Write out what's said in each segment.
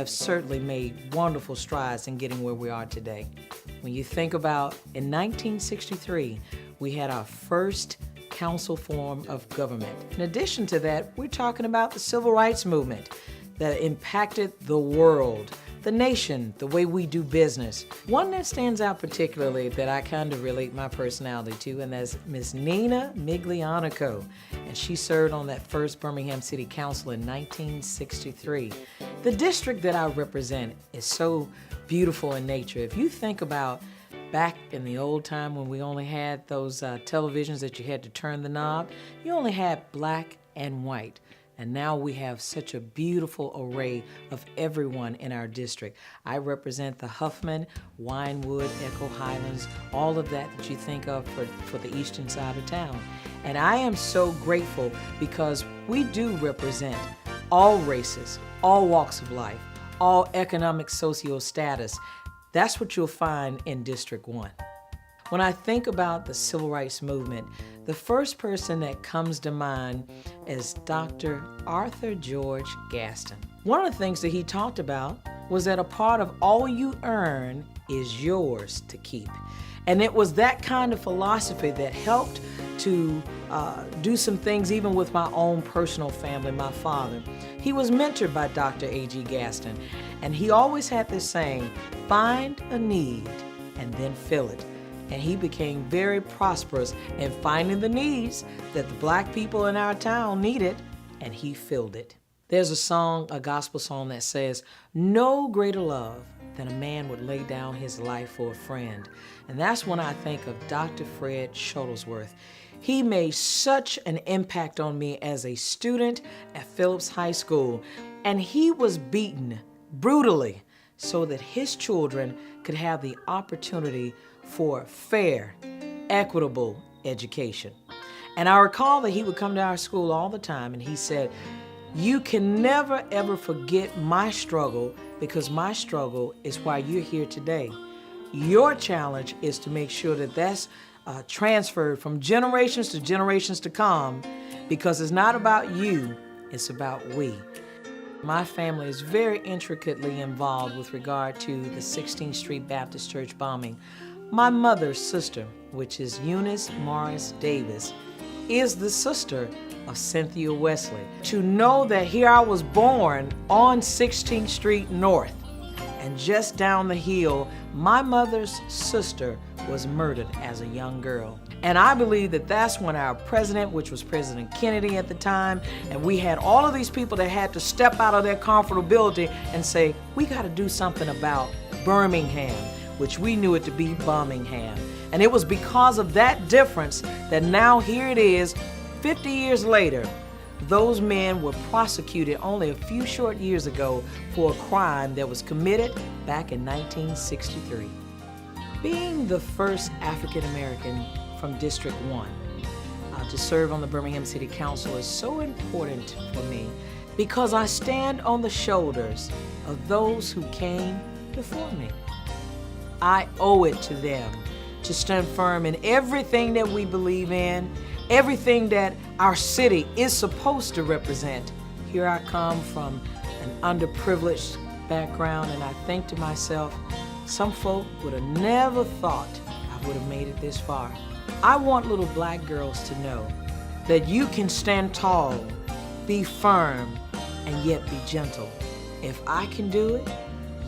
have certainly made wonderful strides in getting where we are today. When you think about, in 1963, we had our first council form of government. In addition to that, we're talking about the civil rights movement that impacted the world, the nation, the way we do business. One that stands out particularly that I kind of relate my personality to, and that's Miss Nina Miglianico. And she served on that first Birmingham City Council in 1963. The district that I represent is so beautiful in nature. If you think about back in the old time when we only had those televisions that you had to turn the knob, you only had black and white. And now we have such a beautiful array of everyone in our district. I represent the Huffman, Winewood, Echo Highlands, all of that you think of for the eastern side of town. And I am so grateful because we do represent all races, all walks of life, all economic socio status. That's what you'll find in District 1. When I think about the civil rights movement, the first person that comes to mind is Dr. Arthur George Gaston. One of the things that he talked about was that a part of all you earn is yours to keep. And it was that kind of philosophy that helped to do some things even with my own personal family, my father. He was mentored by Dr. A.G. Gaston, and he always had this saying, find a need and then fill it. And he became very prosperous in finding the needs that the black people in our town needed, and he filled it. There's a song, a gospel song that says, no greater love than a man would lay down his life for a friend. And that's when I think of Dr. Fred Shuttlesworth. He made such an impact on me as a student at Phillips High School, and he was beaten brutally so that his children could have the opportunity for fair, equitable education. And I recall that he would come to our school all the time and he said, you can never ever forget my struggle because my struggle is why you're here today. Your challenge is to make sure that that's transferred from generations to come, because it's not about you, it's about we. My family is very intricately involved with regard to the 16th Street Baptist Church bombing. My mother's sister, which is Eunice Morris Davis, is the sister of Cynthia Wesley. To know that here I was born on 16th Street North, and just down the hill, my mother's sister was murdered as a young girl. And I believe that that's when our president, which was President Kennedy at the time, and we had all of these people that had to step out of their comfortability and say, we got to do something about Birmingham, which we knew it to be Birmingham. And it was because of that difference that now here it is, 50 years later, those men were prosecuted only a few short years ago for a crime that was committed back in 1963. Being the first African American from District 1 to serve on the Birmingham City Council is so important for me because I stand on the shoulders of those who came before me. I owe it to them to stand firm in everything that we believe in, everything that our city is supposed to represent. Here I come from an underprivileged background, and I think to myself, some folk would have never thought I would have made it this far. I want little black girls to know that you can stand tall, be firm, and yet be gentle. If I can do it,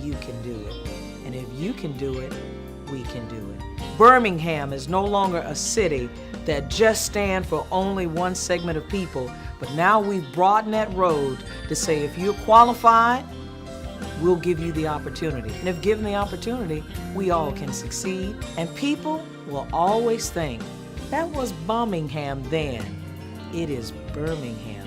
you can do it. And if you can do it, we can do it. Birmingham is no longer a city that just stands for only one segment of people, but now we've broadened that road to say if you're qualified, we'll give you the opportunity. And if given the opportunity, we all can succeed. And people will always think, that was Birmingham then. It is Birmingham